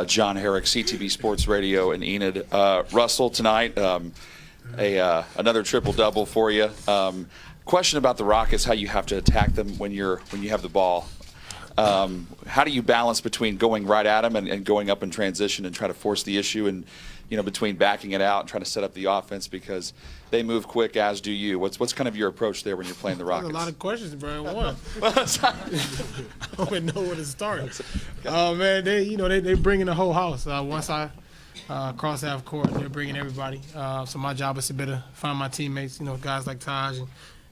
John Herrick, CTV Sports Radio, and Enid. Russell, tonight, another triple-double for you. Question about the Rockets, how you have to attack them when you have the ball. How do you balance between going right at them and going up in transition and try to force the issue, and between backing it out and trying to set up the offense, because they move quick, as do you? What's kind of your approach there when you're playing the Rockets? A lot of questions, bro. One. I don't even know where to start. Oh man, they bringing the whole house. Once I cross half court, they're bringing everybody. So my job is to better find my teammates. Guys like Taj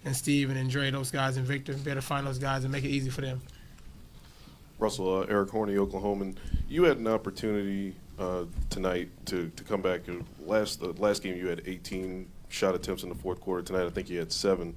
and Steve and Dre, those guys, and Victor. Better find those guys and make it easy for them. Russell, Eric Horney, Oklahoman. You had an opportunity tonight to come back. The last game you had 18 shot attempts in the fourth quarter. Tonight I think you had 7.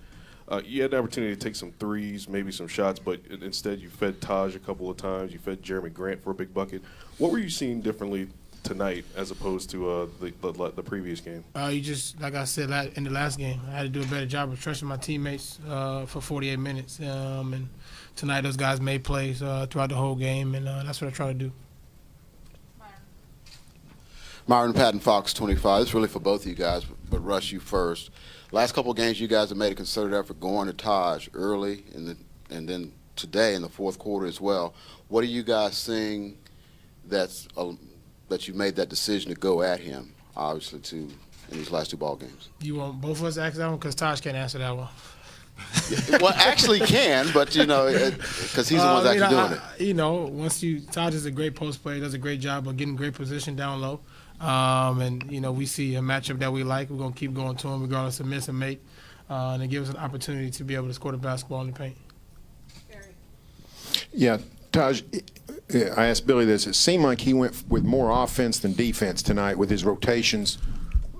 You had an opportunity to take some threes, maybe some shots, but instead you fed Taj a couple of times. You fed Jeremy Grant for a big bucket. What were you seeing differently tonight as opposed to the previous game? You just, like I said in the last game, I had to do a better job of trusting my teammates for 48 minutes. And tonight those guys made plays throughout the whole game, and that's what I try to do. Myron Patton, Fox 25. This is really for both of you guys, but Russ, you first. Last couple of games, you guys have made a concerted effort going to Taj early, and then today in the fourth quarter as well. What are you guys seeing that you made that decision to go at him, obviously, in these last 2 ball games? You want both of us to answer that one? Because Taj can't answer that one. Well, actually can, but, because he's the one that's actually doing it. Taj is a great post player, does a great job of getting great position down low. And we see a matchup that we like. We're going to keep going to him regardless of miss and make. And it gives us an opportunity to be able to score the basketball in the paint. Yeah, Taj, I asked Billy this. It seemed like he went with more offense than defense tonight with his rotations.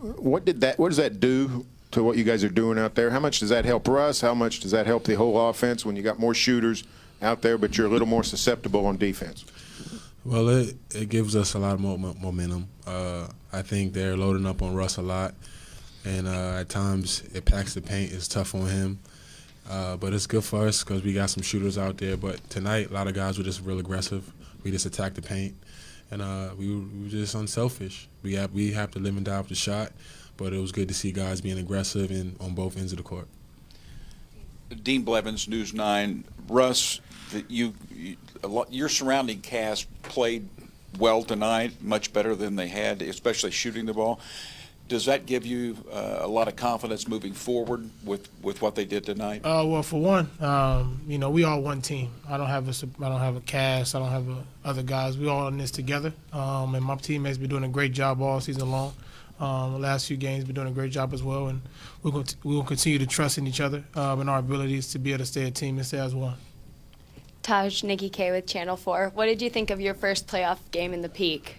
What does that do to what you guys are doing out there? How much does that help Russ? How much does that help the whole offense when you got more shooters out there, but you're a little more susceptible on defense? Well, it gives us a lot more momentum. I think they're loading up on Russ a lot, and at times it packs the paint. It's tough on him, but it's good for us because we got some shooters out there. But tonight, a lot of guys were just real aggressive. We just attacked the paint, and we were just unselfish. We have to live and die with the shot, but it was good to see guys being aggressive and on both ends of the court. Dean Blevins, News 9. Russ, your surrounding cast played well tonight, much better than they had, especially shooting the ball. Does that give you a lot of confidence moving forward with what they did tonight? Well, for one, we all one team. I don't have a cast. I don't have other guys. We all in this together. And my teammates been doing a great job all season long. The last few games been doing a great job as well, and we will continue to trust in each other and our abilities to be able to stay a team and stay as one. Taj, Nikki K with Channel 4. What did you think of your first playoff game in the Peak?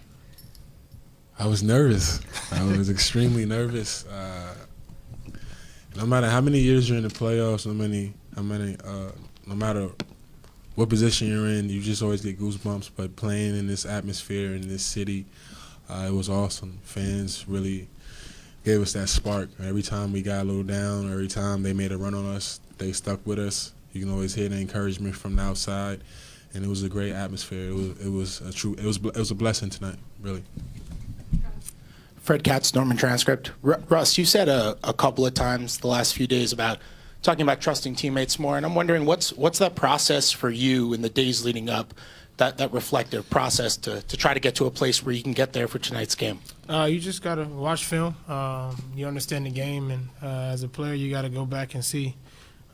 I was nervous. I was extremely nervous. No matter how many years you're in the playoffs, no matter what position you're in, you just always get goosebumps. But playing in this atmosphere in this city, it was awesome. Fans really gave us that spark. Every time we got a little down, every time they made a run on us, they stuck with us. You can always hear the encouragement from the outside, and it was a great atmosphere. It was a blessing tonight, really. Fred Katz, Norman Transcript. Russ, you said a couple of times the last few days about talking about trusting teammates more, and I'm wondering what's that process for you in the days leading up, that reflective process to try to get to a place where you can get there for tonight's game? You just got to watch film. You understand the game, and as a player, you got to go back and see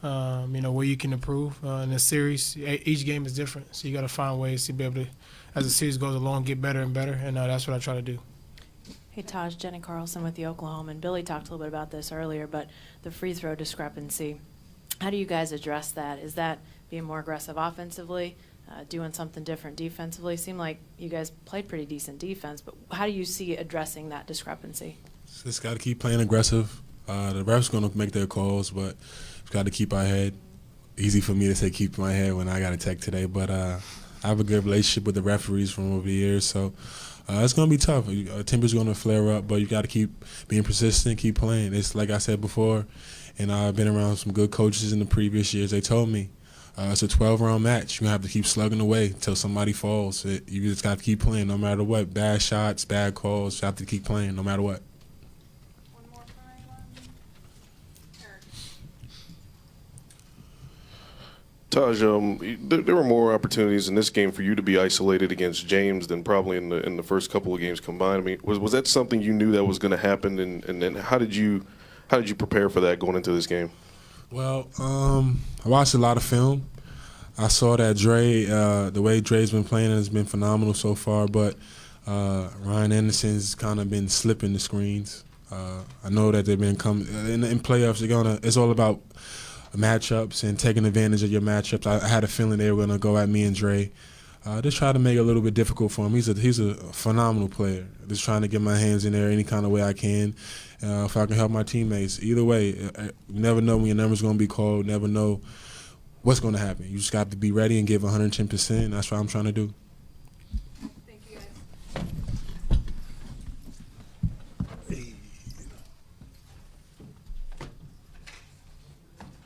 where you can improve. In a series, each game is different, so you got to find ways to be able to, as the series goes along, get better and better, and that's what I try to do. Hey, Taj, Jenny Carlson with the Oklahoman. Billy talked a little bit about this earlier, but the free throw discrepancy, how do you guys address that? Is that being more aggressive offensively, doing something different defensively? Seemed like you guys played pretty decent defense, but how do you see addressing that discrepancy? Just got to keep playing aggressive. The refs going to make their calls, but got to keep our head. Easy for me to say keep my head when I got a tech today, but I have a good relationship with the referees from over the years, so it's going to be tough. Tempers going to flare up, but you got to keep being persistent, keep playing. It's like I said before, and I've been around some good coaches in the previous years. They told me It's a 12-round match. You have to keep slugging away until somebody falls. You just got to keep playing no matter what. Bad shots, bad calls. You have to keep playing no matter what. One more time. Eric. Taj, there were more opportunities in this game for you to be isolated against James than probably in the first couple of games combined. I mean, was that something you knew that was going to happen, and then how did you prepare for that going into this game? Well, I watched a lot of film. I saw that Dre, the way Dre's been playing has been phenomenal so far, but Ryan Anderson's kind of been slipping the screens. I know that they've been coming in playoffs. It's all about matchups and taking advantage of your matchups. I had a feeling they were going to go at me and Dre. Just try to make it a little bit difficult for him. He's a phenomenal player. Just trying to get my hands in there any kind of way I can. If I can help my teammates. Either way, you never know when your number's going to be called. Never know what's going to happen. You just got to be ready and give 110%. That's what I'm trying to do.